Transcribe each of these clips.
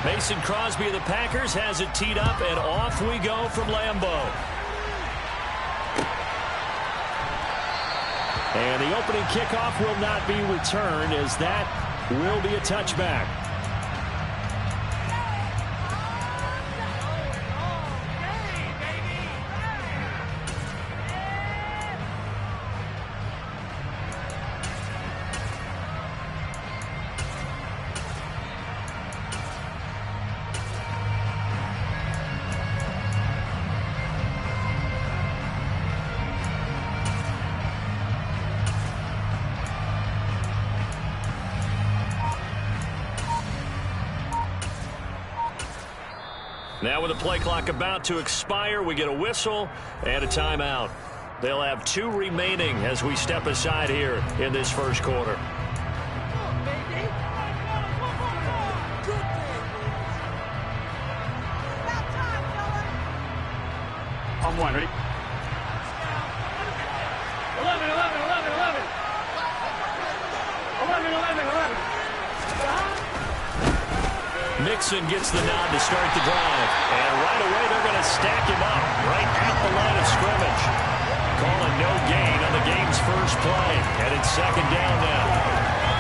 Mason Crosby of the Packers has it teed up, and off we go from Lambeau. And the opening kickoff will not be returned, as that will be a touchback. Now with the play clock about to expire, we get a whistle and a timeout. They'll have 2 remaining as we step aside here in this first quarter. On one, ready? 11, 11, 11, 11. 11, 11, 11. Mixon gets the nod to start the drive. And right away, they're going to stack him up right at the line of scrimmage. Calling no gain on the game's first play. And it's second down now.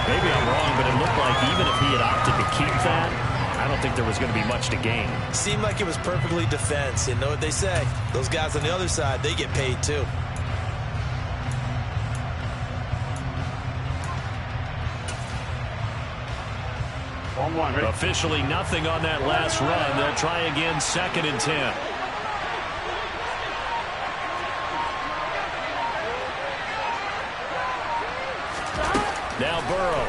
Maybe I'm wrong, but it looked like even if he had opted to keep that, I don't think there was going to be much to gain. Seemed like it was perfectly defense. And know what they say? Those guys on the other side, they get paid too. One, ready? Officially nothing on that last run. They'll try again, 2nd and 10. Now Burrow.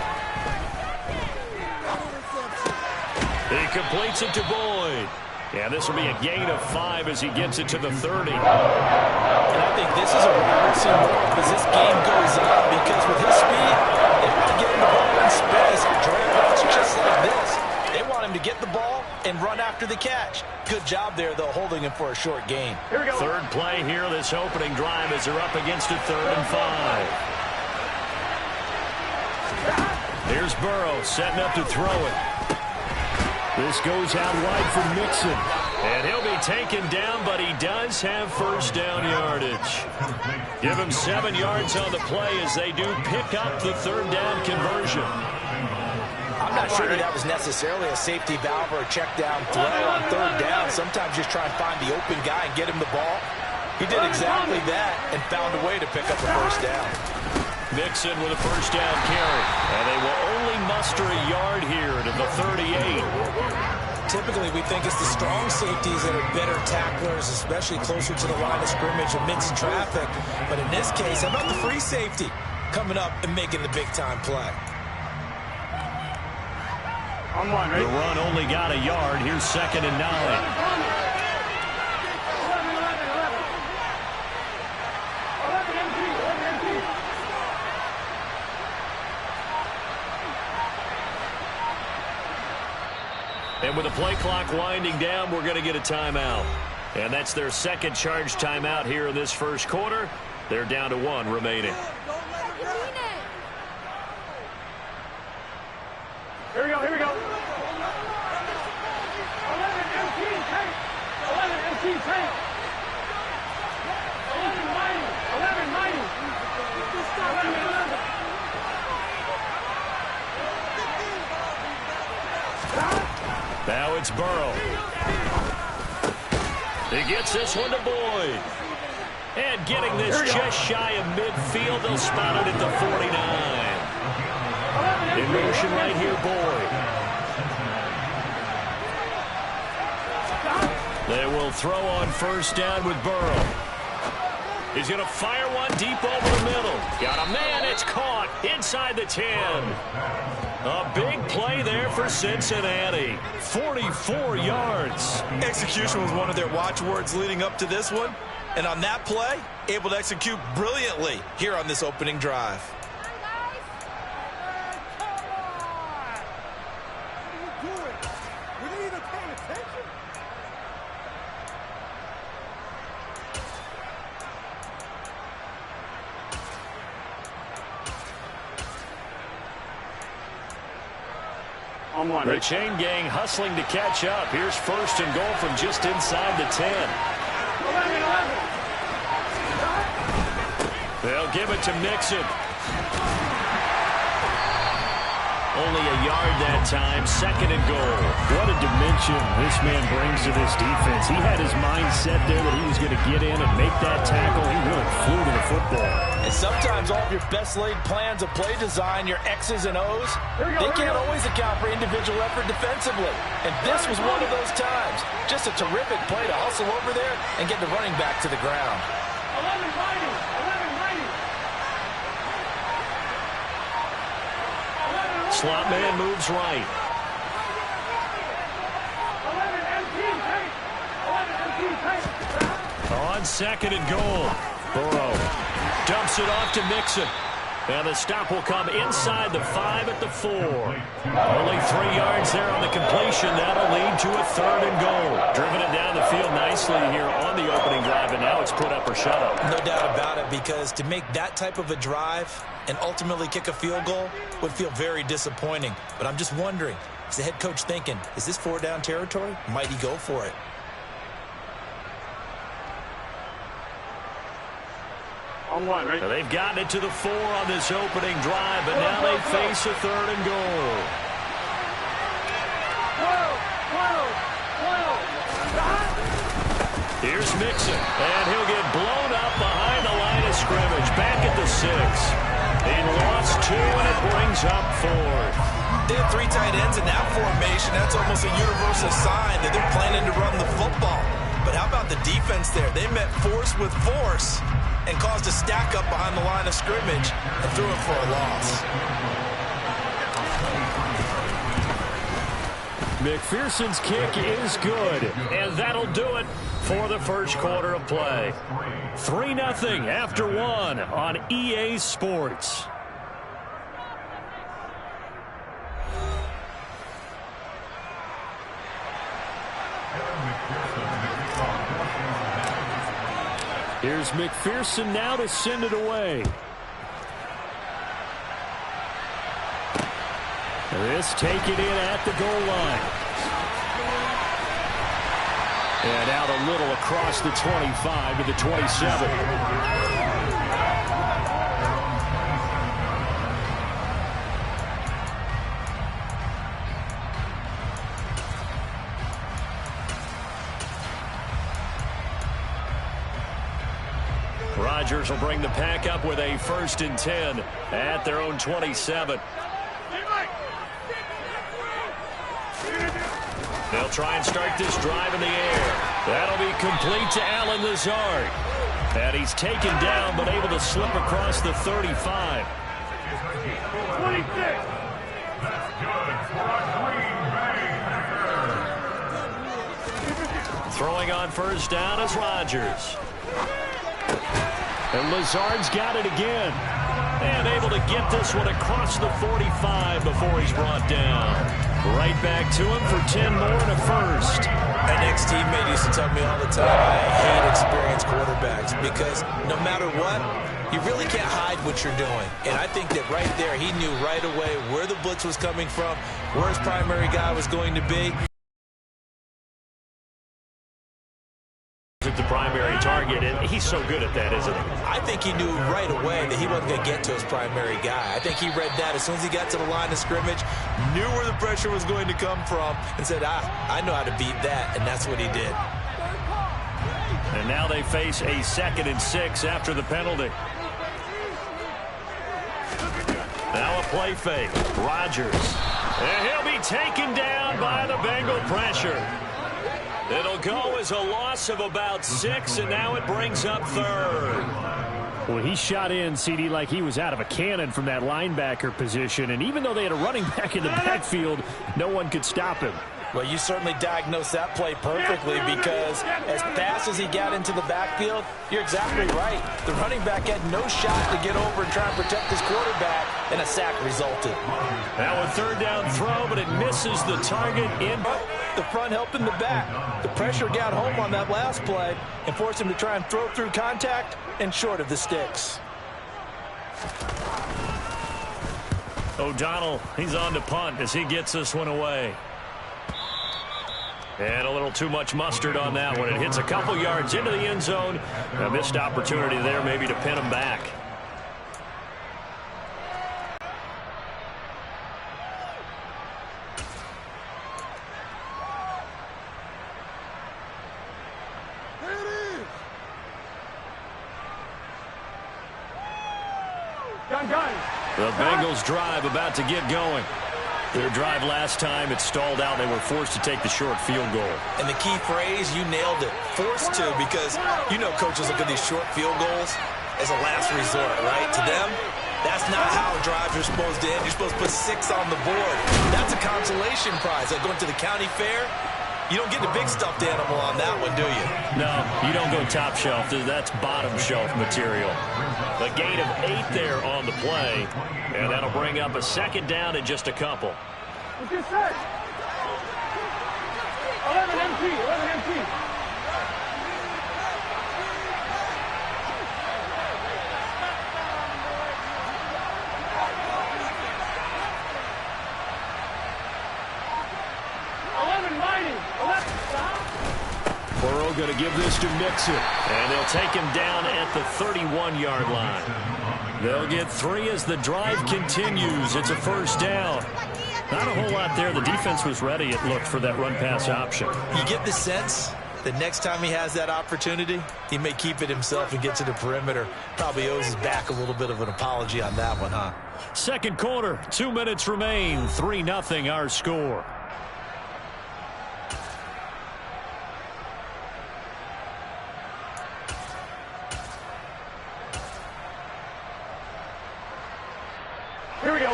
He completes it to Boyd. Yeah, this will be a gain of 5 as he gets it to the 30. And I think this is a we'll see more as this game goes on, because with his speed, they want to get him the ball in space. Drawing routes just like this. They want him to get the ball and run after the catch. Good job there, though, holding him for a short gain. Here we go. Third play here, this opening drive as they're up against a 3rd and 5. Here's Burrow setting up to throw it. This goes out wide for Mixon. And he'll be taken down, but he does have first down yardage. Give him 7 yards on the play as they do pick up the 3rd down conversion. I'm not sure that was necessarily a safety valve or a check down throw on 3rd down. Sometimes just try and find the open guy and get him the ball. He did exactly that and found a way to pick up a first down. Mixon with a first down carry. And they will only muster a yard here to the 38. Typically, we think it's the strong safeties that are better tacklers, especially closer to the line of scrimmage amidst traffic. But in this case, how about the free safety coming up and making the big-time play? On one, ready? The run only got a yard. Here's 2nd and 9. And with the play clock winding down, we're going to get a timeout. And that's their 2nd charge timeout here in this first quarter. They're down to 1 remaining. Here we go, here we go. 11 MT tank. 11 MT tank. 11 mighty. 11 mighty. 11. Now it's Burrow. He gets this one to Boyd. And getting this just shy of midfield, they'll spot it at the 49. In motion right here, Boyd. They will throw on first down with Burrow. He's going to fire one deep over the middle. Got a man, it's caught inside the 10. A big play there for Cincinnati. 44 yards. Execution was one of their watchwords leading up to this one. And on that play, able to execute brilliantly here on this opening drive. The chain gang hustling to catch up. Here's first and goal from just inside the 10. 11. They'll give it to Mixon. Only a yard that time, second and goal. What a dimension this man brings to this defense. He had his mind set there that he was going to get in and make that tackle. He really flew to the football. And sometimes all of your best laid plans of play design, your X's and O's, they can't always account for individual effort defensively. And this was one of those times. Just a terrific play to hustle over there and get the running back to the ground. 11 fighting. 11 fighting. Slot man moves right. 11 empty. On second and goal. Burrow dumps it off to Mixon. And the stop will come inside the 5 at the 4. Only 3 yards there on the completion. That'll lead to a third and goal. Driven it down the field nicely here on the opening drive, and now it's put up or shut up. No doubt about it, because to make that type of a drive and ultimately kick a field goal would feel very disappointing. But I'm just wondering, is the head coach thinking, is this 4-down territory? Might he go for it? Right? Now they've gotten it to the 4 on this opening drive, but now they face a third and goal. 12. Here's Mixon, and he'll get blown up behind the line of scrimmage, back at the 6. He lost 2, and it brings up 4th. They have 3 tight ends in that formation. That's almost a universal sign that they're planning to run the football. But how about the defense there? They met force with force and caused a stack up behind the line of scrimmage and threw it for a loss. McPherson's kick is good, and that'll do it for the first quarter of play. 3-0 after 1 on EA Sports. Here's McPherson now to send it away. This taken in at the goal line. And out a little across the 25 to the 27. Rodgers will bring the pack up with a 1st and 10 at their own 27. They'll try and start this drive in the air. That'll be complete to Allen Lazard. And he's taken down but able to slip across the 35. 26. Throwing on first down is Rodgers. And Lazard's got it again. And able to get this one across the 45 before he's brought down. Right back to him for 10 more and a first. My next teammate used to tell me all the time, I hate experienced quarterbacks because no matter what, you really can't hide what you're doing. And I think that right there, he knew right away where the blitz was coming from, where his primary guy was going to be. The primary target, and he's so good at that, isn't he? I think he knew right away that he wasn't going to get to his primary guy. I think he read that as soon as he got to the line of scrimmage, knew where the pressure was going to come from, and said, I know how to beat that, and that's what he did. And now they face a 2nd and 6 after the penalty. Now a play fake. Rodgers. And he'll be taken down by the Bengal pressure. It'll go as a loss of about 6, and now it brings up 3rd. Well, he shot in, CD, like he was out of a cannon from that linebacker position. And even though they had a running back in the backfield, no one could stop him. Well, you certainly diagnosed that play perfectly because as fast as he got into the backfield, you're exactly right. The running back had no shot to get over and try and protect his quarterback, and a sack resulted. Now a 3rd down throw, but it misses the target in. The front helping the back. The pressure got home on that last play and forced him to try and throw through contact and short of the sticks. O'Donnell, he's on to punt as he gets this one away. And a little too much mustard on that one. It hits a couple yards into the end zone. A missed opportunity there maybe to pin him back. The Bengals drive about to get going. Their drive last time, it stalled out. They were forced to take the short field goal. And the key phrase, you nailed it, forced to, because you know coaches look at these short field goals as a last resort, right? To them, that's not how drives are supposed to end. You're supposed to put 6 on the board. That's a consolation prize. Like going to the county fair, you don't get the big stuffed animal on that one, do you? No, you don't go top shelf. That's bottom shelf material. The gain of 8 there on the play, and that'll bring up a second down in just a couple. What's your set? 11 empty, 11 empty. Burrow going to give this to Mixon, and they'll take him down at the 31-yard line. They'll get 3 as the drive continues. It's a first down. Not a whole lot there. The defense was ready, it looked, for that run-pass option. You get the sense that next time he has that opportunity, he may keep it himself and get to the perimeter. Probably owes his back a little bit of an apology on that one, huh? Second quarter, 2 minutes remain. 3-0 our score.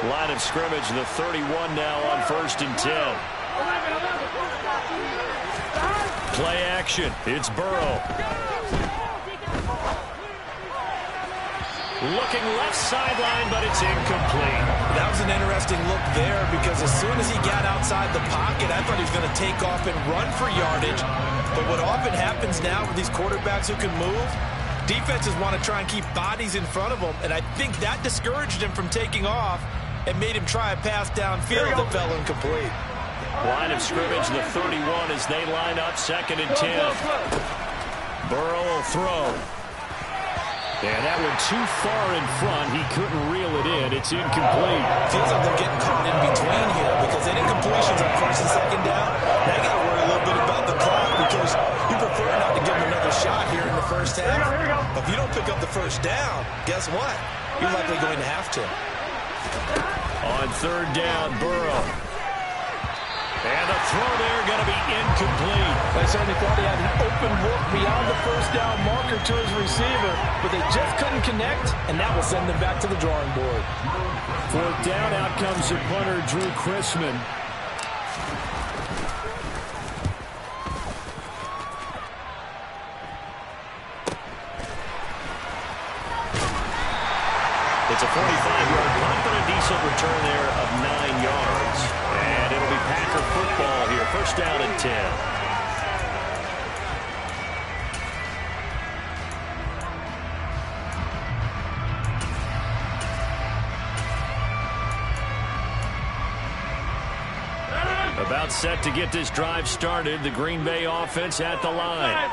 Line of scrimmage, the 31 now on 1st and 10. Play action. It's Burrow. Looking left sideline, but it's incomplete. That was an interesting look there because as soon as he got outside the pocket, I thought he was going to take off and run for yardage. But what often happens now with these quarterbacks who can move, defenses want to try and keep bodies in front of them, and I think that discouraged him from taking off and made him try a pass downfield that fell incomplete. Line of scrimmage, the 31 as they line up, 2nd and 10. Burrow will throw. And that one too far in front. He couldn't reel it in. It's incomplete. Feels like they're getting caught in between here because incompletions on 1st and 2nd down, now you got to worry a little bit about the clock because you prefer not to give them another shot here in the first half. But if you don't pick up the first down, guess what? You're likely going to have to. On 3rd down, Burrow. And the throw there going to be incomplete. They certainly thought he had an open look beyond the first down marker to his receiver, but they just couldn't connect, and that will send them back to the drawing board. 4th down, out comes the punter, Drew Chrisman. It's a 45-yard punt, but a decent return there of 9 yards. And it'll be Packer football here. 1st down and 10. About set to get this drive started. The Green Bay offense at the line.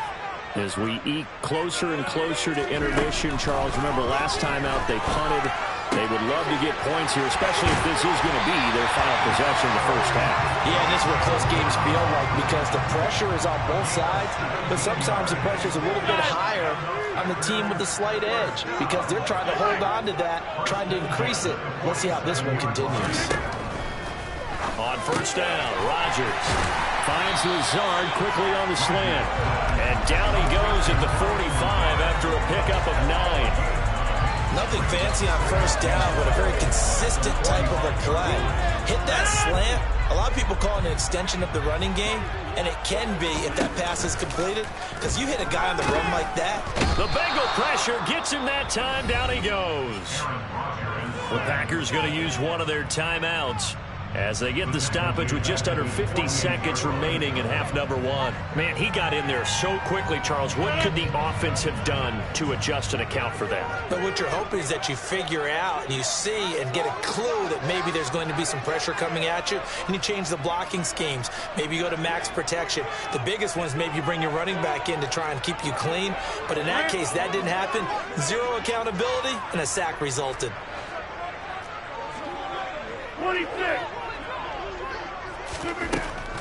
As we eke closer and closer to intermission, Charles, remember last time out they punted. They would love to get points here, especially if this is going to be their final possession of the first half. Yeah, and this is what close games feel like because the pressure is on both sides, but sometimes the pressure is a little bit higher on the team with the slight edge because they're trying to hold on to that, trying to increase it. Let's see how this one continues. On 1st down, Rodgers finds Lazard quickly on the slant. And down he goes at the 45 after a pickup of 9. Nothing fancy on 1st down, but a very consistent type of a play. Hit that slant. A lot of people call it an extension of the running game, and it can be if that pass is completed, because you hit a guy on the run like that. The Bengal pressure gets him that time. Down he goes. The Packers going to use one of their timeouts. as they get the stoppage with just under 50 seconds remaining in half number one. Man, he got in there so quickly, Charles. What could the offense have done to adjust and account for that? But what you're hoping is that you figure out and you see and get a clue that maybe there's going to be some pressure coming at you, and you change the blocking schemes. Maybe you go to max protection. The biggest one is maybe you bring your running back in to try and keep you clean. But in that case, that didn't happen. Zero accountability, and a sack resulted. 26.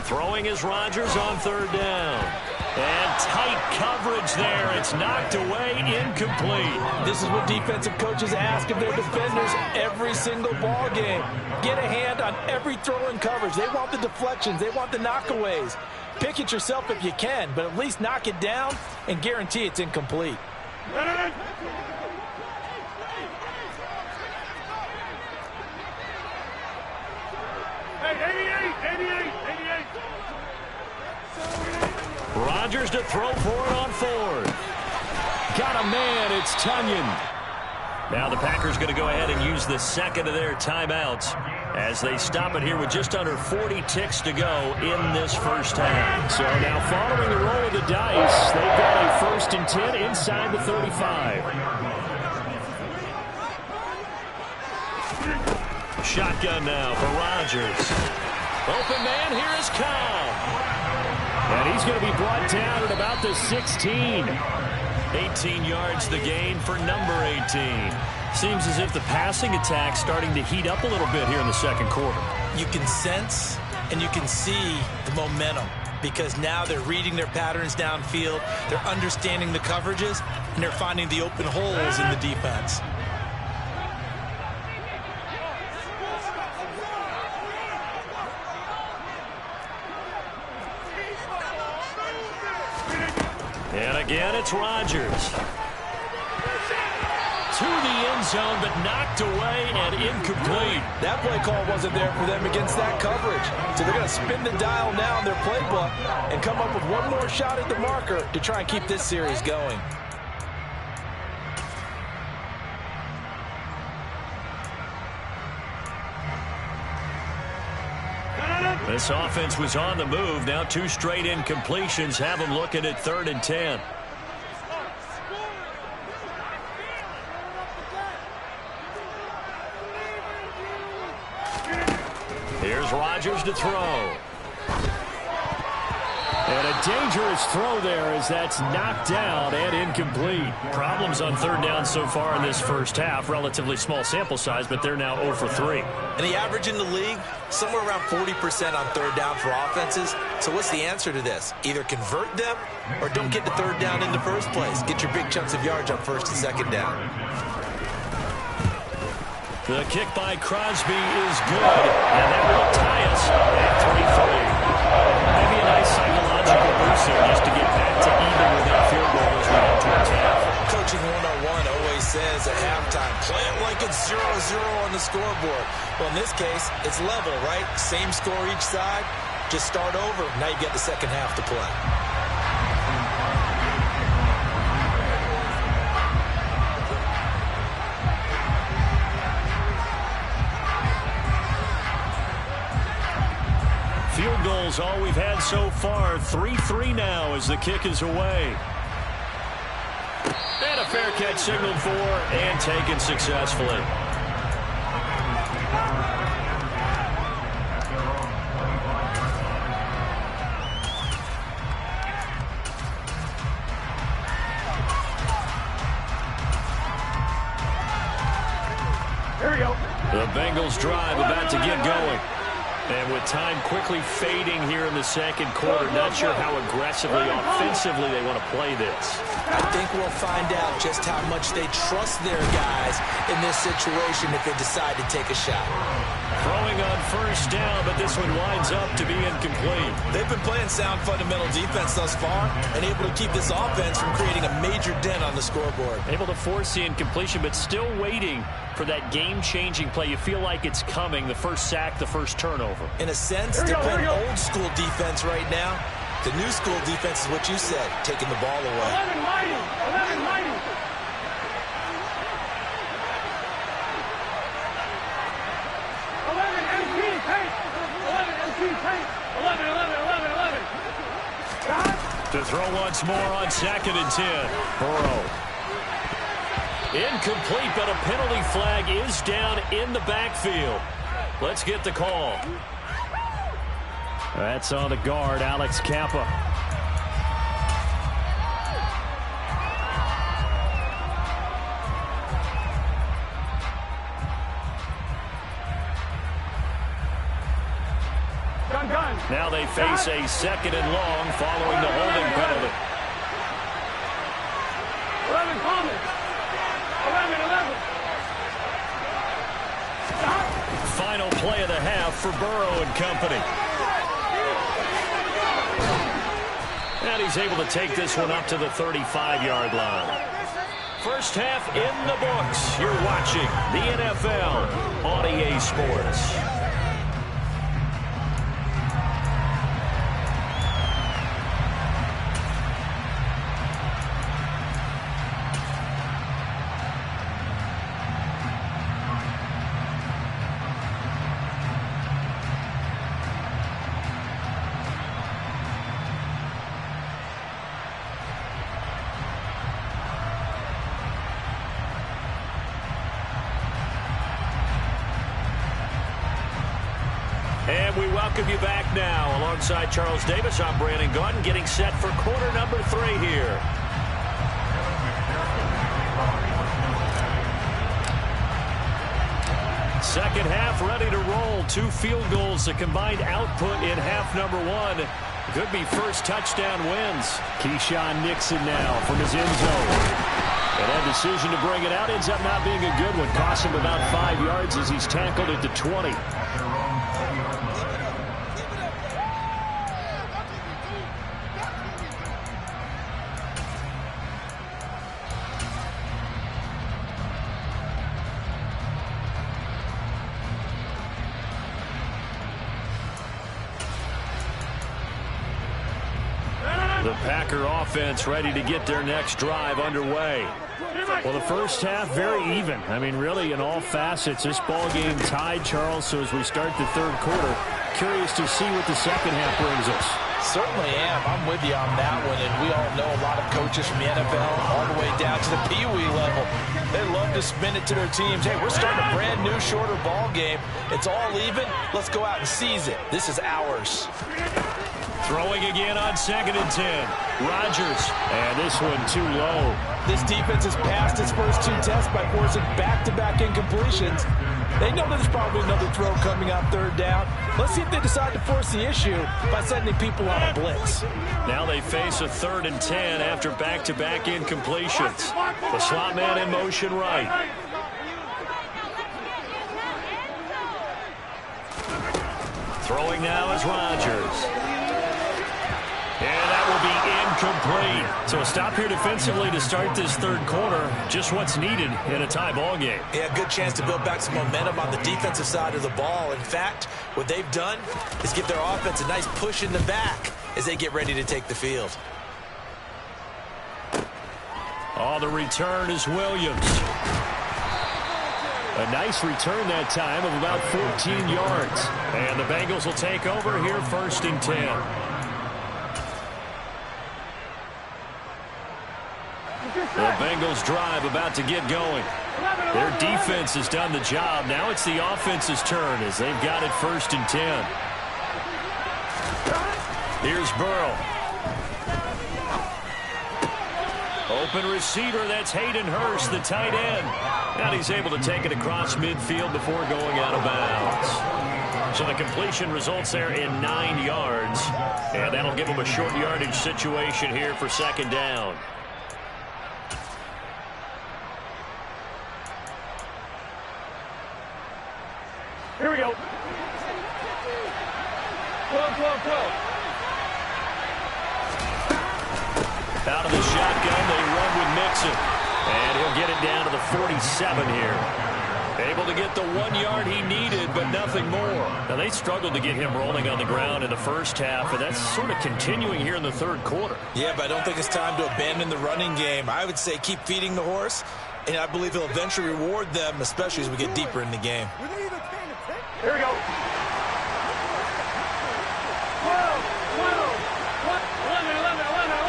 Throwing is Rodgers on third down. And tight coverage there. It's knocked away, incomplete. This is what defensive coaches ask of their defenders every single ball game. Get a hand on every throw in coverage. They want the deflections. They want the knockaways. Pick it yourself if you can, but at least knock it down and guarantee it's incomplete. Rodgers to throw for it on fourth. Got a man. It's Tunyon. Now the Packers going to go ahead and use the second of their timeouts as they stop it here with just under 40 ticks to go in this first half. So now following the roll of the dice, they've got a 1st and 10 inside the 35. Shotgun now for Rodgers. Open man, here is Cobb. And he's going to be brought down at about the 16. 18 yards the gain for number 18. Seems as if the passing attack's starting to heat up a little bit here in the second quarter. You can sense and you can see the momentum because now they're reading their patterns downfield, they're understanding the coverages, and they're finding the open holes in the defense. And again, it's Rodgers. To the end zone, but knocked away and incomplete. That play call wasn't there for them against that coverage. So they're going to spin the dial now in their playbook and come up with one more shot at the marker to try and keep this series going. This offense was on the move. Now 2 straight incompletions have them looking at 3rd and 10. Here's Rodgers to throw. And a dangerous throw there as that's knocked down and incomplete. Problems on 3rd down so far in this first half. Relatively small sample size, but they're now 0 for 3. And the average in the league, somewhere around 40% on 3rd down for offenses. So what's the answer to this? Either convert them or don't get to 3rd down in the first place. Get your big chunks of yards on 1st and 2nd down. The kick by Crosby is good, and that will tie us at 3-3. Maybe a nice psychological boost there just to get back to even with that field goal as we head towards half. Coaching 101 always says at halftime, play it like it's 0-0 on the scoreboard. Well, in this case, it's level, right? Same score each side. Just start over. Now you get the second half to play. Field goals all we've had so far. 3-3 now as the kick is away. And a fair catch signaled for and taken successfully. Here we go. The Bengals drive about to get going. And with time quickly fading here in the second quarter, not sure how aggressively, offensively they want to play this. I think we'll find out just how much they trust their guys in this situation if they decide to take a shot. Throwing on 1st down, but this one winds up to be incomplete. They've been playing sound fundamental defense thus far and able to keep this offense from creating a major dent on the scoreboard. Able to force the incompletion, but still waiting for that game-changing play. You feel like it's coming, the first sack, the first turnover. In a sense, they're playing old-school defense right now. The new school defense is what you said, taking the ball away. 11 mighty. 11 mighty. 11 empty. Hey. To throw once more on 2nd and 10. Burrow. Incomplete, but a penalty flag is down in the backfield. Let's get the call. That's on the guard, Alex Kappa. Now they face a 2nd and long following the holding penalty. 11 comments. 11. Final play of the half for Burrow and company. And he's able to take this one up to the 35-yard line. First half in the books. You're watching the NFL on EA Sports. And we welcome you back now. Alongside Charles Davis, I'm Brandon Gaudin, getting set for quarter number 3 here. Second half ready to roll. 2 field goals, a combined output in half number 1. Could be first touchdown wins. Keyshawn Nixon now from his end zone. And that decision to bring it out ends up not being a good one. Cost him about 5 yards as he's tackled at the 20. The Packer offense ready to get their next drive underway. Well, the first half, very even. I mean, really, in all facets, this ball game tied, Charles. So as we start the third quarter, curious to see what the second half brings us. Certainly am. I'm with you on that one. And we all know a lot of coaches from the NFL all the way down to the Pee Wee level. They love to spin it to their teams. Hey, we're starting a brand new, shorter ball game. It's all even. Let's go out and seize it. This is ours. Throwing again on 2nd and 10. Rodgers. And this one too low. This defense has passed its first 2 tests by forcing back-to-back incompletions. They know there's probably another throw coming on 3rd down. Let's see if they decide to force the issue by sending people on a blitz. Now they face a 3rd and 10 after back-to-back incompletions. The slot man in motion right. Throwing now is Rodgers. And that will be incomplete. So a stop here defensively to start this third quarter. Just what's needed in a tie ball game. Yeah, good chance to build back some momentum on the defensive side of the ball. In fact, what they've done is give their offense a nice push in the back as they get ready to take the field. Oh, the return is Williams. A nice return that time of about 14 yards. And the Bengals will take over here 1st and 10. The Bengals drive about to get going. Their defense has done the job. Now it's the offense's turn as they've got it 1st and 10. Here's Burrow. Open receiver, that's Hayden Hurst, the tight end. And he's able to take it across midfield before going out of bounds. So the completion results there in 9 yards. And that'll give them a short yardage situation here for 2nd down. Here we go. 12. Out of the shotgun, they run with Mixon. And he'll get it down to the 47 here. Able to get the 1 yard he needed, but nothing more. Now, they struggled to get him rolling on the ground in the first half, and that's sort of continuing here in the third quarter. Yeah, but I don't think it's time to abandon the running game. I would say keep feeding the horse, and I believe he'll eventually reward them, especially as we get deeper in the game. Here we go. 12. 11.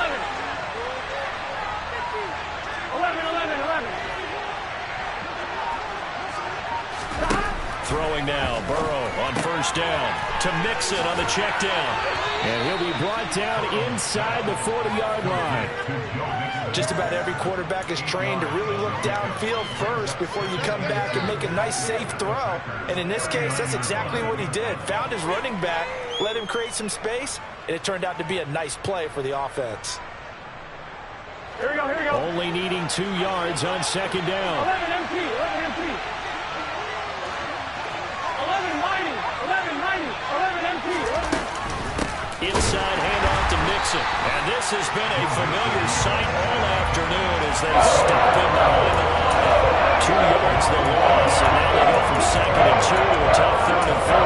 first down. To Mixon on the check down. And he'll be brought down inside the 40-yard line. Just about every quarterback is trained to really look downfield first before you come back and make a nice, safe throw. And in this case, that's exactly what he did. Found his running back, let him create some space, and it turned out to be a nice play for the offense. Here we go, here we go. Only needing 2 yards on second down. 11 empty, 11 empty. 11 mighty, 11 mighty, 11 empty. Inside handoff to Mixon. And this has been a familiar sight all afternoon as they stop him behind the line. 2 yards the loss, and now they go from 2nd and 2 to a tough 3rd and 4.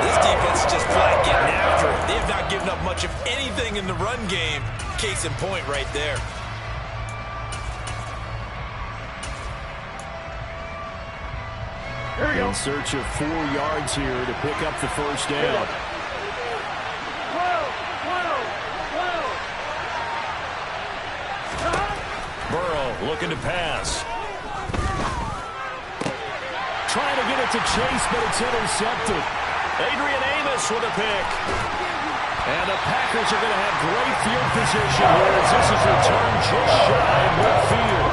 This defense is just flat getting after it. They have not given up much of anything in the run game. Case in point right there. In search of 4 yards here to pick up the first down. 12. Burrow looking to pass. Trying to get it to Chase, but it's intercepted. Adrian Amos with a pick. And the Packers are going to have great field position here as this is returned just shy of midfield.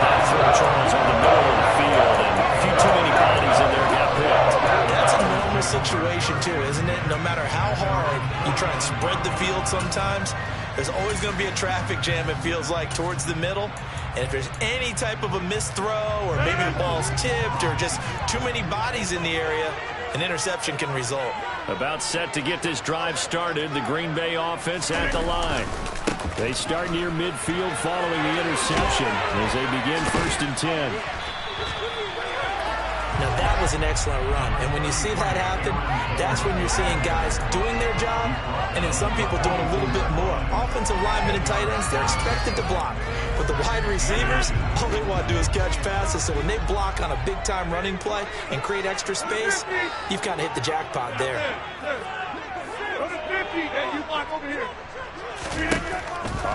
That throw, Charles, on the middle of the field, and a few too many bodies in there got picked. That's a normal situation, too, isn't it? No matter how hard you try and spread the field sometimes, there's always going to be a traffic jam, it feels like, towards the middle. And if there's any type of a missed throw or maybe the ball's tipped or just too many bodies in the area, an interception can result. About set to get this drive started, the Green Bay offense at the line. They start near midfield following the interception as they begin 1st and 10. Now, that was an excellent run. And when you see that happen, that's when you're seeing guys doing their job and then some people doing a little bit more. Offensive linemen and tight ends, they're expected to block. But the wide receivers, all they want to do is catch passes. So when they block on a big-time running play and create extra space, you've kind of hit the jackpot there. You block over here.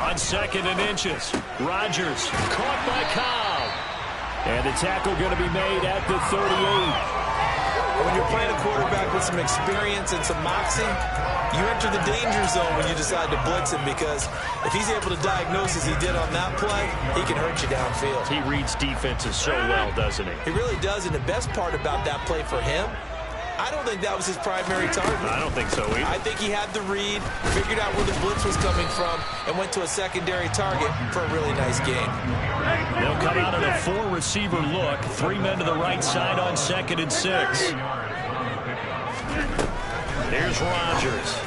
On 2nd and inches, Rodgers caught by Cobb. And the tackle going to be made at the 38. When you're playing a quarterback with some experience and some moxie, you enter the danger zone when you decide to blitz him, because if he's able to diagnose as he did on that play, he can hurt you downfield. He reads defenses so well, doesn't he? He really does, and the best part about that play for him, I don't think that was his primary target. I don't think so either. I think he had the read, figured out where the blitz was coming from, and went to a secondary target for a really nice game. They'll come out in a 4-receiver look. 3 men to the right side on 2nd and 6. Here's Rodgers.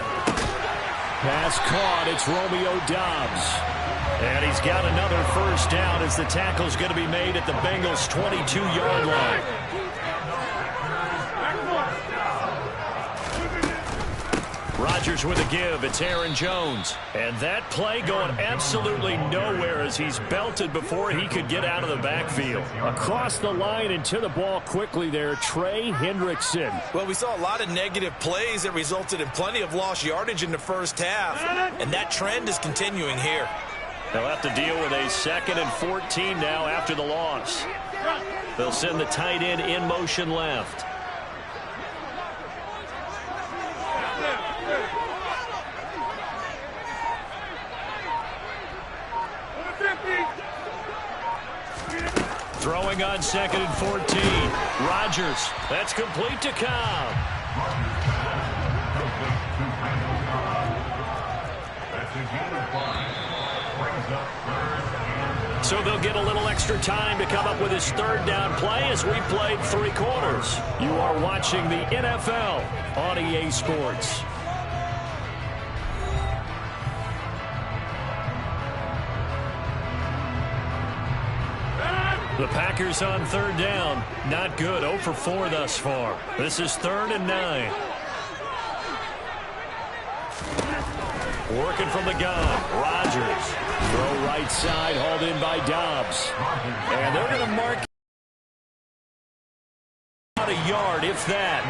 Pass caught. It's Romeo Doubs. And he's got another first down as the tackle's going to be made at the Bengals' 22-yard line. Rodgers with a give. It's Aaron Jones. And that play going absolutely nowhere as he's belted before he could get out of the backfield. Across the line and to the ball quickly there, Trey Hendrickson. Well, we saw a lot of negative plays that resulted in plenty of lost yardage in the first half. And that trend is continuing here. They'll have to deal with a 2nd and 14 now after the loss. They'll send the tight end in motion left. Throwing on 2nd and 14. Rodgers. That's complete to Cobb. So they'll get a little extra time to come up with his 3rd down play as we played 3 quarters. You are watching the NFL on EA Sports. The Packers on 3rd down. Not good. 0 for 4 thus far. This is 3rd and 9. Working from the gun. Rodgers. Throw right side, hauled in by Doubs. And they're going to mark out a yard, if that.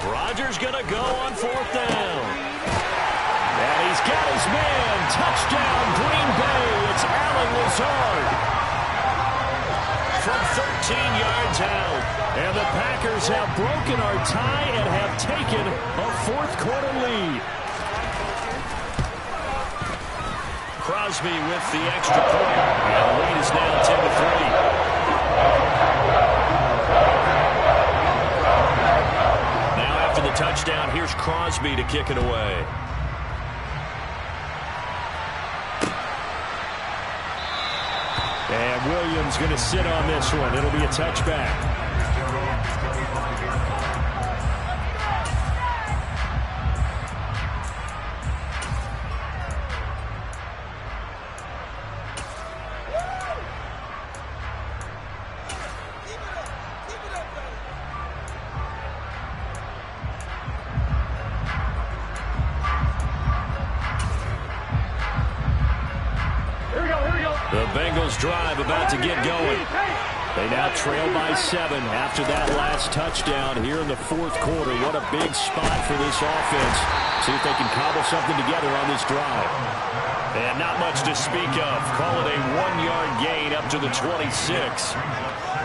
Rodgers is going to go on 4th down. And he's got his man. Touchdown, Green Bay. It's Allen Lazard. From 13 yards out. And the Packers have broken our tie and have taken a 4th quarter lead. Crosby with the extra point. And the lead is now 10-3. Now after the touchdown, here's Crosby to kick it away. And Williams going to sit on this one. It'll be a touchback. The Bengals drive about to get going. They now trail by 7 after that last touchdown here in the 4th quarter. What a big spot for this offense. See if they can cobble something together on this drive. And not much to speak of. Call it a 1-yard gain up to the 26.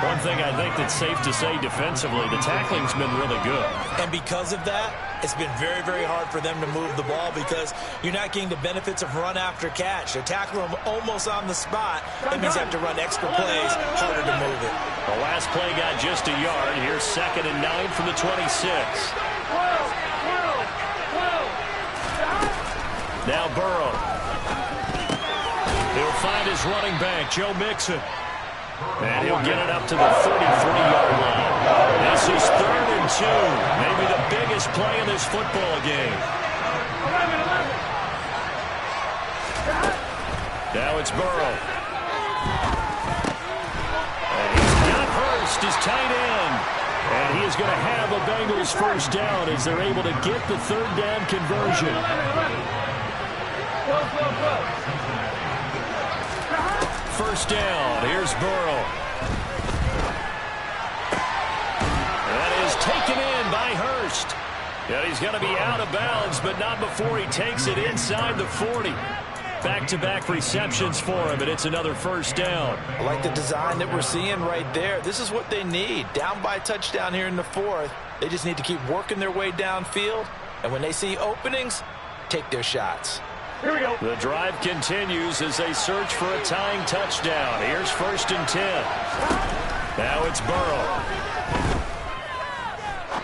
One thing I think that's safe to say defensively, the tackling's been really good. And because of that, it's been very, very hard for them to move the ball because you're not getting the benefits of run after catch. They're tackling them almost on the spot. That means they have to run extra plays, harder to move it. The last play got just a yard. Here's 2nd and 9 from the 26. Now Burrow. He'll find his running back, Joe Mixon. And he'll get it up to the 33-yard line. This is 3rd and 2. Maybe the biggest play in this football game. Now it's Burrow. And he's got Hurst, his tight end. And he is going to have a Bengals first down as they're able to get the 3rd down conversion. First down. Here's Burrow. That is taken in by Hurst. And he's going to be out of bounds, but not before he takes it inside the 40. Back-to-back receptions for him, and it's another first down. I like the design that we're seeing right there. This is what they need. Down by a touchdown here in the 4th. They just need to keep working their way downfield. And when they see openings, take their shots. Here we go. The drive continues as they search for a tying touchdown. Here's 1st and 10. Now it's Burrow.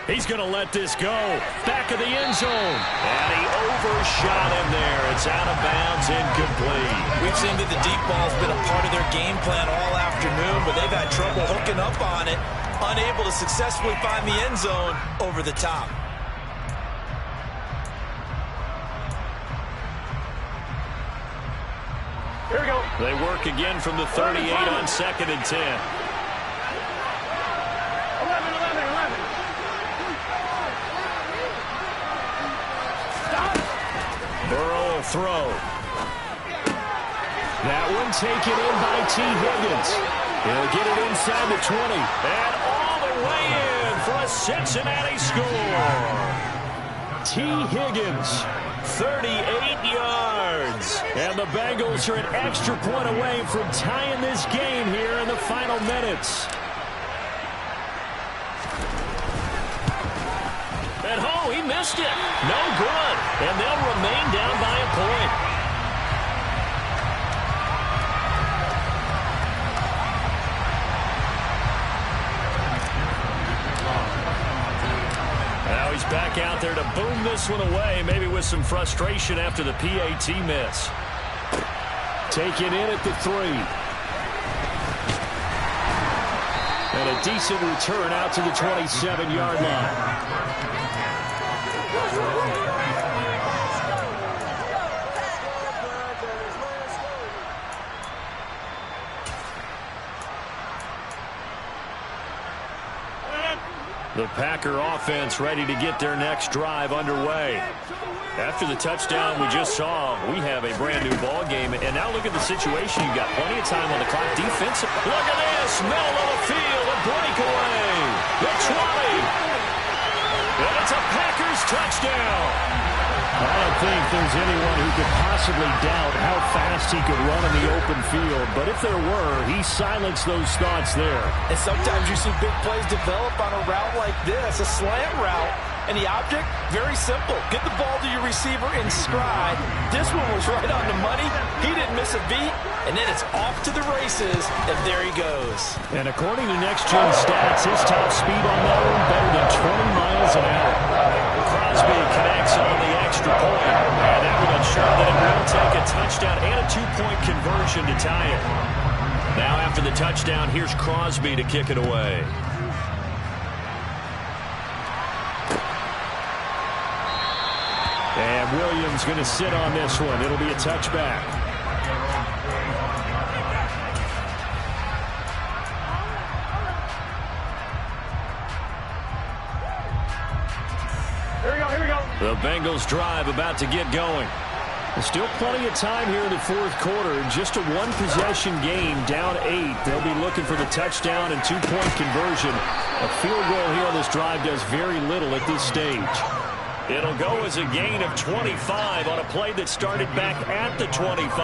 He's going to let this go. Back of the end zone. And he overshot him there. It's out of bounds, incomplete. We've seen that the deep ball's been a part of their game plan all afternoon, but they've had trouble hooking up on it, unable to successfully find the end zone over the top. Here we go. They work again from the 38 on 2nd and 10. 11. Burrow will throw. That one taken in by T. Higgins. He'll get it inside the 20. And all the way in for a Cincinnati score. T. Higgins, 38 yards. And the Bengals are an extra point away from tying this game here in the final minutes. And oh, he missed it. No good. And they'll remain down by a point. Now he's back out there to boom this one away, maybe with some frustration after the PAT miss. Taken in at the 3. And a decent return out to the 27-yard line. The Packer offense ready to get their next drive underway. After the touchdown we just saw, we have a brand new ball game. And now look at the situation. You've got plenty of time on the clock. Defensive. Look at this. Middle of the field. A breakaway. The 20. And It's a Packers touchdown. I don't think there's anyone who could possibly doubt how fast he could run in the open field. But if there were, he silenced those thoughts there. And sometimes you see big plays develop on a route like this, a slant route. And the object, very simple. Get the ball to your receiver in stride. This one was right on the money. He didn't miss a beat. And then it's off to the races, and there he goes. And according to Next Gen Stats, his top speed on that one better than 20 miles an hour. Crosby connects on the extra point. And that will ensure that it will take a touchdown and a two-point conversion to tie it. Now after the touchdown, here's Crosby to kick it away. And Williams going to sit on this one. It'll be a touchback. Here we go. The Bengals drive about to get going. There's still plenty of time here in the fourth quarter. Just a one-possession game, down 8. They'll be looking for the touchdown and two-point conversion. A field goal here on this drive does very little at this stage. It'll go as a gain of 25 on a play that started back at the 25.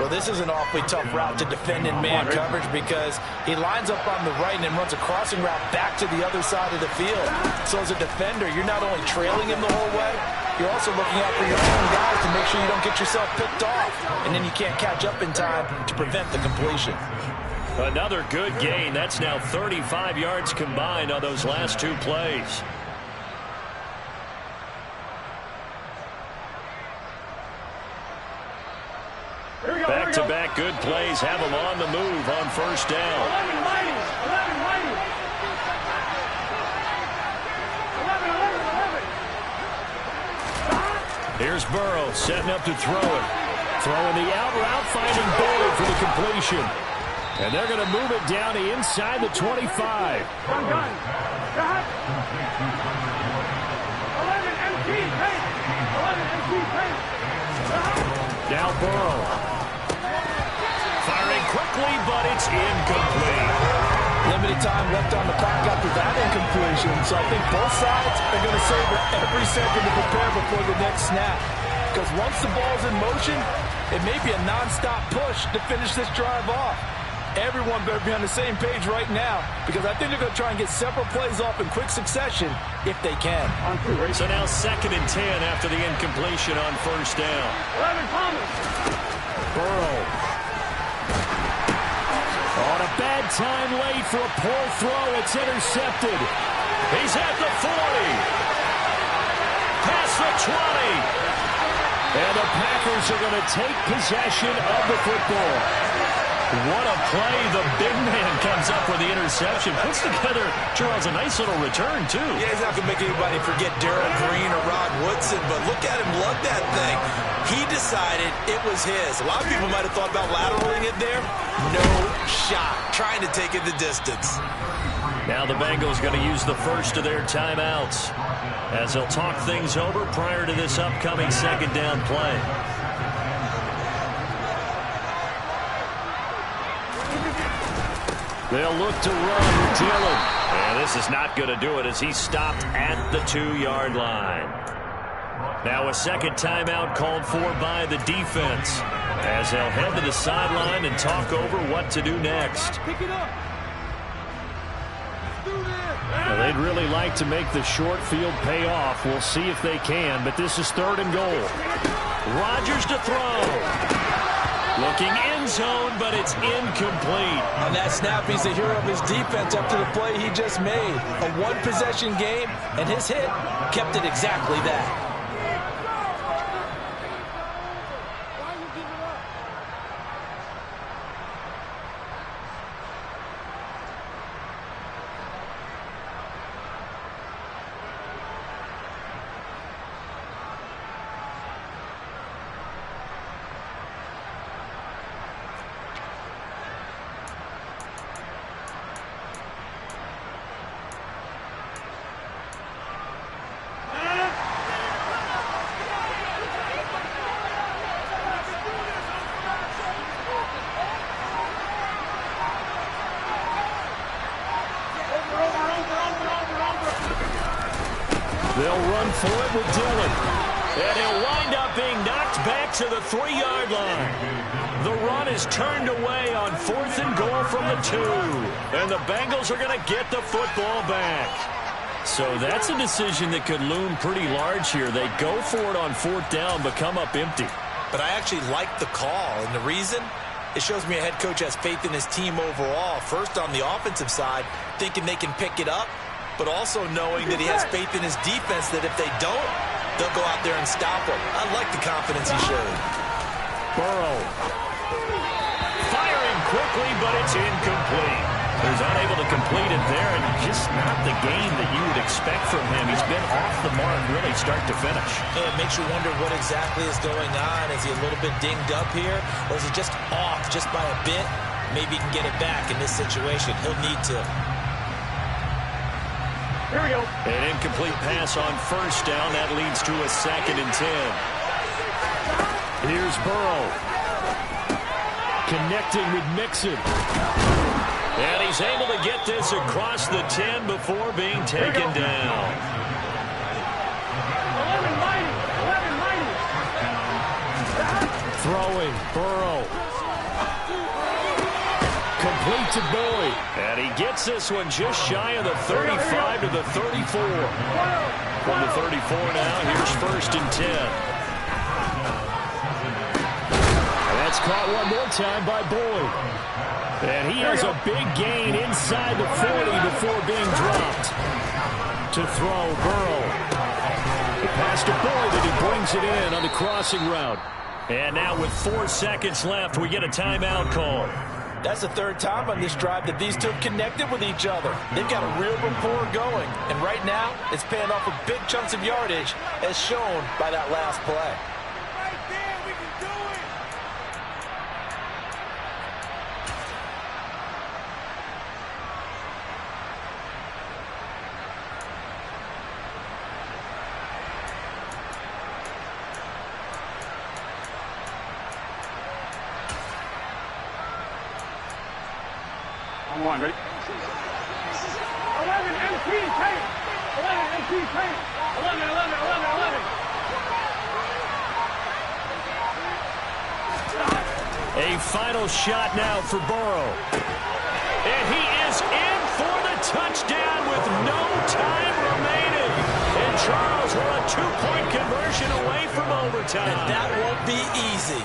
Well, this is an awfully tough route to defend in man coverage because he lines up on the right and then runs a crossing route back to the other side of the field. So as a defender, you're not only trailing him the whole way, you're also looking out for your own guys to make sure you don't get yourself picked off. And then you can't catch up in time to prevent the completion. Another good gain. That's now 35 yards combined on those last two plays. Back-to-back good plays have them on the move on first down. 11 mighty. Here's Burrow setting up to throw it. Throwing the out route, finding Boyd for the completion. And they're going to move it down to inside the 25. Gun. 11 MT paint. Now Burrow. Firing quickly, but it's incomplete. Limited time left on the clock after that incompletion, so I think both sides are going to savor every second to prepare before the next snap. Because once the ball's in motion, it may be a non-stop push to finish this drive off. Everyone better be on the same page right now because I think they're going to try and get several plays off in quick succession if they can. So now 2nd and 10 after the incompletion on first down. 11 Thomas. Burrow. On a bad time late for a poor throw. It's intercepted. He's at the 40. Past the 20. And the Packers are going to take possession of the football. What a play. The big man comes up with the interception. Puts together, Charles, a nice little return, too. Yeah, he's not going to make anybody forget Darrell Green or Rod Woodson, but look at him lug that thing. He decided it was his. A lot of people might have thought about lateraling it there. No shot. Trying to take it the distance. Now the Bengals going to use the first of their timeouts as they'll talk things over prior to this upcoming 2nd down play. They'll look to run with Dillon. And this is not going to do it as he's stopped at the 2-yard line. Now a 2nd timeout called for by the defense as they'll head to the sideline and talk over what to do next. Pick it up. Well, they'd really like to make the short field pay off. We'll see if they can, but this is 3rd and goal. Rodgers to throw. Looking end zone, but it's incomplete. On that snap, he's the hero of his defense after the play he just made. A one-possession game, and his hit kept it exactly that. for it with Dillon. And he'll wind up being knocked back to the 3-yard line. The run is turned away on 4th and goal from the 2. And the Bengals are going to get the football back. So that's a decision that could loom pretty large here. They go for it on 4th down, but come up empty. But I actually like the call, and the reason? It shows me a head coach has faith in his team overall. First on the offensive side, thinking they can pick it up, but also knowing that he has faith in his defense that if they don't, they'll go out there and stop him. I like the confidence he showed. Burrow. Firing quickly, but it's incomplete. He's unable to complete it there, and just not the game that you would expect from him. He's been off the mark really start to finish. Yeah, it makes you wonder what exactly is going on. Is he a little bit dinged up here, or is he just off just by a bit? Maybe he can get it back in this situation. He'll need to. Here we go. An incomplete pass on 1st down. That leads to a 2nd and 10. Here's Burrow. Connecting with Mixon. And he's able to get this across the 10 before being taken down. 11 mighty. 11 mighty. Throwing. Burrow. Complete to Boyd. And he gets this one just shy of the 35 to the 34. From the 34 now, here's 1st and 10. And that's caught one more time by Boyd. And he has a big gain inside the 40 before being dropped. To throw, Burrow. The pass to Boyd, and he brings it in on the crossing route. And now with 4 seconds left, we get a timeout call. That's the 3rd time on this drive that these two have connected with each other. They've got a real rapport going. And right now, it's paying off with big chunks of yardage, as shown by that last play. Right there, we can do it. One, ready? 11 MP tank. 11 MP tank. 11, 11, 11, 11. A final shot now for Burrow. And he is in for the touchdown with no time remaining. And Charles, we're a 2-point conversion away from overtime. And that won't be easy.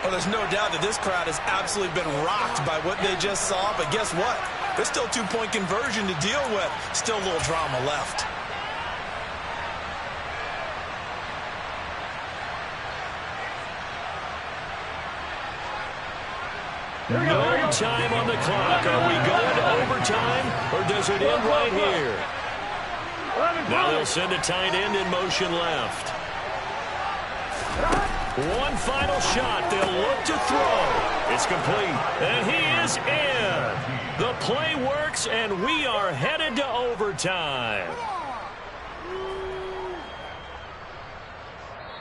Well, there's no doubt that this crowd has absolutely been rocked by what they just saw, but guess what? There's still a 2-point conversion to deal with. Still a little drama left. No time on the clock. Are we going to overtime, or does it end right here? Now they'll send a tight end in motion left. One final shot. They'll look to throw. It's complete. And he is in. The play works, and we are headed to overtime.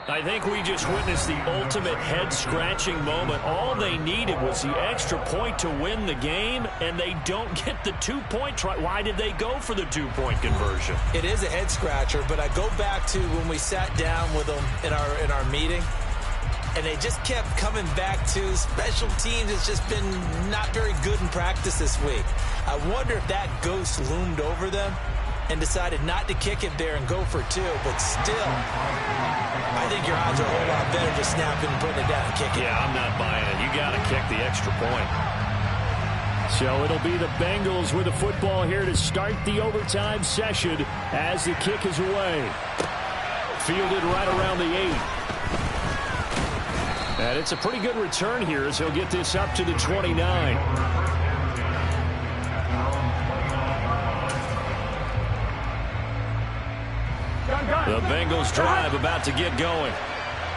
I think we just witnessed the ultimate head-scratching moment. All they needed was the extra point to win the game, and they don't get the 2-point try. Why did they go for the 2-point conversion? It is a head-scratcher, but I go back to when we sat down with them in our meeting, and they just kept coming back to special teams. It's just been not very good in practice this week. I wonder if that ghost loomed over them and decided not to kick it there and go for 2, but still, I think your odds are a whole lot better just snapping and putting it down and kicking. Yeah, I'm not buying it. You got to kick the extra point. So it'll be the Bengals with the football here to start the overtime session as the kick is away. Fielded right around the 8. And it's a pretty good return here as he'll get this up to the 29. The Bengals drive about to get going.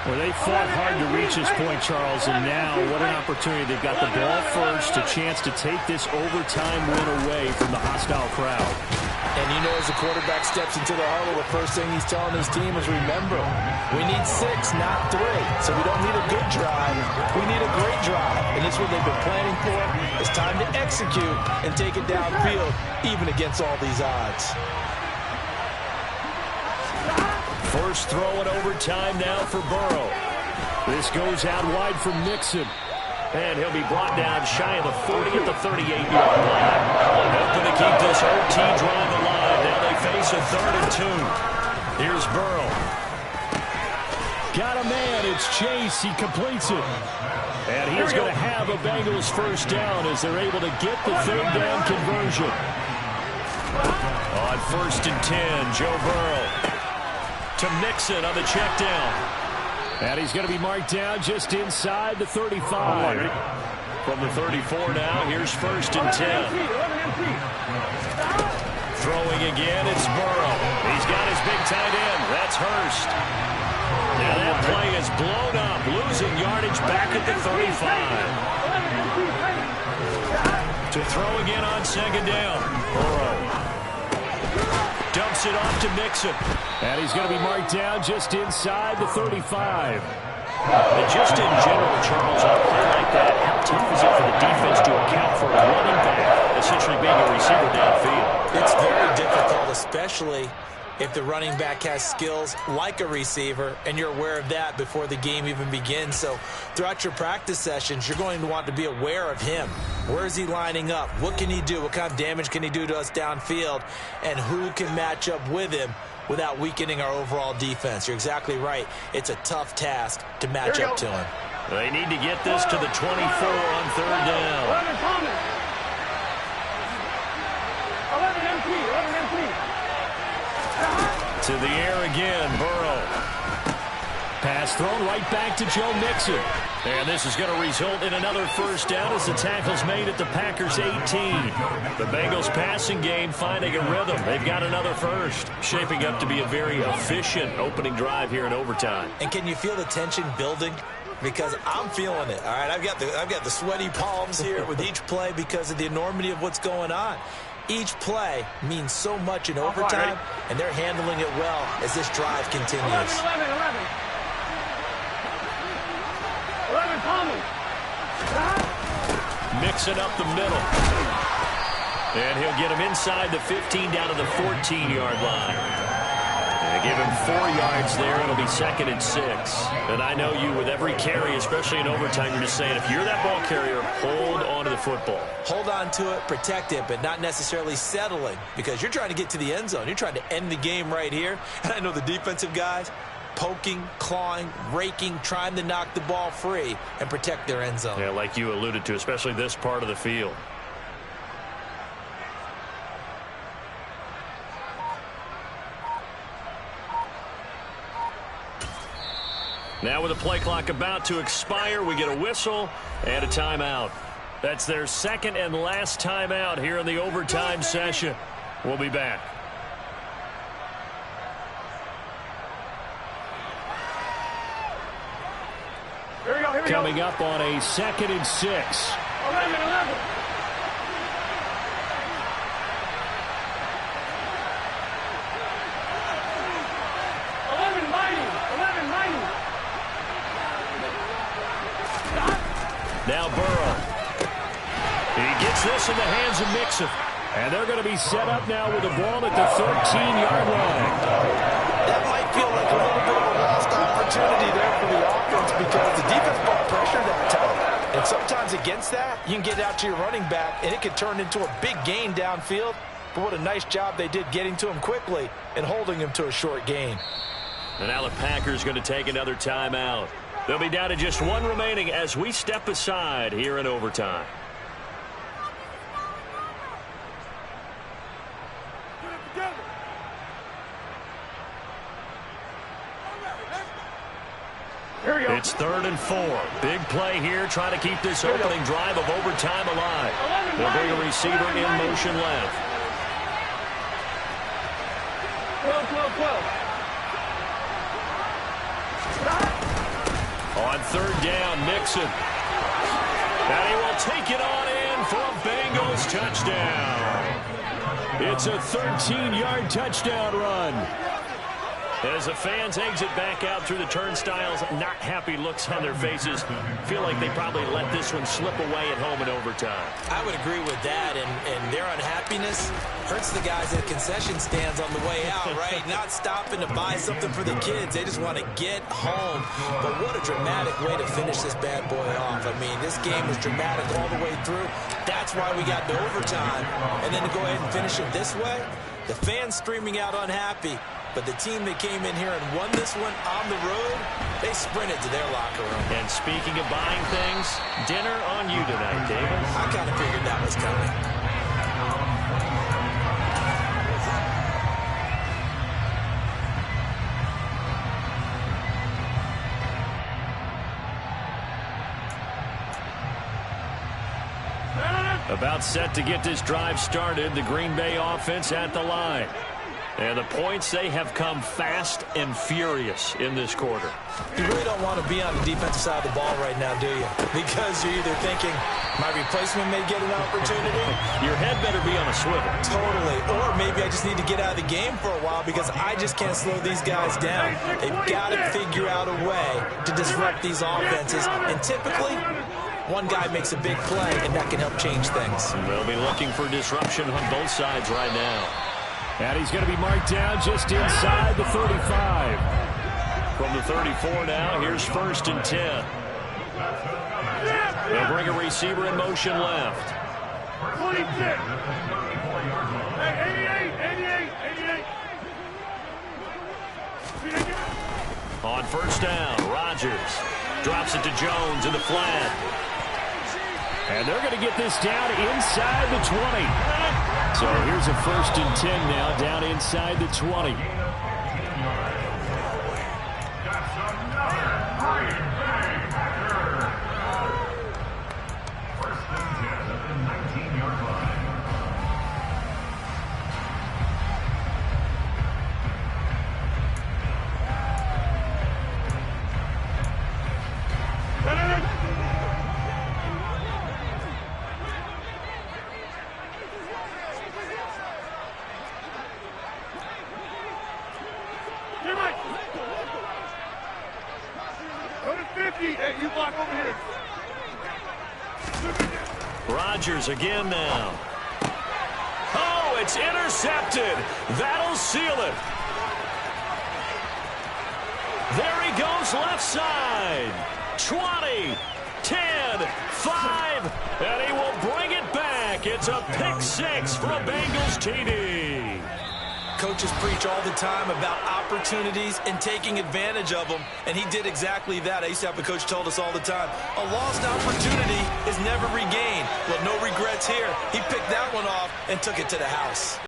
Well, they fought hard to reach this point, Charles, and now what an opportunity. They've got the ball first, a chance to take this overtime win away from the hostile crowd. And you know, as the quarterback steps into the huddle, the first thing he's telling his team is, remember, we need 6, not 3. So we don't need a good drive. We need a great drive. And this is what they've been planning for. It's time to execute and take it downfield, even against all these odds. First throw in overtime now for Burrow. This goes out wide for Mixon. And he'll be brought down shy of the 40 at the 38-yard line. Hoping to keep this OT drive alive. Now they face a 3rd and 2. Here's Burrow. Got a man. It's Chase. He completes it. And he's going to have a Bengals first down as they're able to get the 3rd down conversion. On 1st and 10, Joe Burrow to Mixon on the check down. And he's going to be marked down just inside the 35. From the 34 now, here's 1st and 10. Throwing again, it's Burrow. He's got his big tight end. That's Hurst. Now that play is blown up, losing yardage back at the 35. To throw again on 2nd down. Burrow dumps it off to Mixon. And he's going to be marked down just inside the 35. And just in general, Charles, on a play like that, how tough is it for the defense to account for a running back essentially being a receiver downfield? It's very difficult, especially if the running back has skills like a receiver, and you're aware of that before the game even begins. So throughout your practice sessions, you're going to want to be aware of him. Where is he lining up? What can he do? What kind of damage can he do to us downfield? And who can match up with him without weakening our overall defense? You're exactly right. It's a tough task to match up to him. They need to get this to the 24 on 3rd down. 11 MP. To the air again, Burrow. Pass thrown right back to Joe Mixon. And this is going to result in another first down as the tackle's made at the Packers' 18. The Bengals passing game finding a rhythm. They've got another first. Shaping up to be a very efficient opening drive here in overtime. And can you feel the tension building? Because I'm feeling it. All right, I've got the sweaty palms here with each play because of the enormity of what's going on. Each play means so much in overtime, and they're handling it well as this drive continues. 11, Tommy. Mixing up the middle. And he'll get him inside the 15 down to the 14-yard line. And give him 4 yards there. It'll be 2nd and 6. And I know you, with every carry, especially in overtime, you're just saying, if you're that ball carrier, hold on to the football. Hold on to it, protect it, but not necessarily settling, because you're trying to get to the end zone. You're trying to end the game right here. And I know the defensive guys poking, clawing, raking, trying to knock the ball free and protect their end zone. Yeah, like you alluded to, especially this part of the field. Now with the play clock about to expire, we get a whistle and a timeout. That's their 2nd and last timeout here in the overtime session. We'll be back. Here we go. Coming up on a 2nd and 6. 11. Now Burrow. He gets this in the hands of Mixon. And they're going to be set up now with the ball at the 13-yard line. That might feel like a little bit of a lost opportunity there for the offense because the defense brought pressure that time. And sometimes against that, you can get out to your running back, and it can turn into a big gain downfield. But what a nice job they did getting to him quickly and holding him to a short gain. And now the Packers going to take another timeout. They'll be down to just 1 remaining as we step aside here in overtime. It's 3rd and 4. Big play here, trying to keep this opening drive of overtime alive. They'll bring a receiver in motion left. 12. On 3rd down, Mixon. And he will take it on in for a Bengals touchdown. It's a 13-yard touchdown run. As the fans exit back out through the turnstiles, not happy looks on their faces. Feel like they probably let this one slip away at home in overtime. I would agree with that, and their unhappiness hurts the guys at concession stands on the way out, right? Not stopping to buy something for the kids. They just want to get home. But what a dramatic way to finish this bad boy off. I mean, this game was dramatic all the way through. That's why we got to overtime. And then to go ahead and finish it this way, the fans streaming out unhappy. But the team that came in here and won this one on the road, they sprinted to their locker room. And speaking of buying things, dinner on you tonight, David. I kind of figured that was coming. About set to get this drive started, the Green Bay offense at the line. And the points, they have come fast and furious in this quarter. You really don't want to be on the defensive side of the ball right now, do you? Because you're either thinking, my replacement may get an opportunity. Your head better be on a swivel. Totally. Or maybe I just need to get out of the game for a while because I just can't slow these guys down. They've got to figure out a way to disrupt these offenses. And typically, one guy makes a big play, and that can help change things. They'll be looking for disruption on both sides right now. And he's going to be marked down just inside the 35. From the 34 now, here's 1st and 10. They'll bring a receiver in motion left. 26. Hey, 88. On 1st down, Rodgers drops it to Jones in the flat. And they're going to get this down inside the 20. So here's a 1st and 10 now, down inside the 20. Rodgers again now. Oh, it's intercepted. That'll seal it. There he goes left side. 20, 10, 5, and he will bring it back. It's a pick six for a Bengals TD. Coaches preach all the time about opportunities and taking advantage of them, and he did exactly that. I used to have a coach told us all the time, a lost opportunity is never regained. Well, no regrets here. He picked that one off and took it to the house.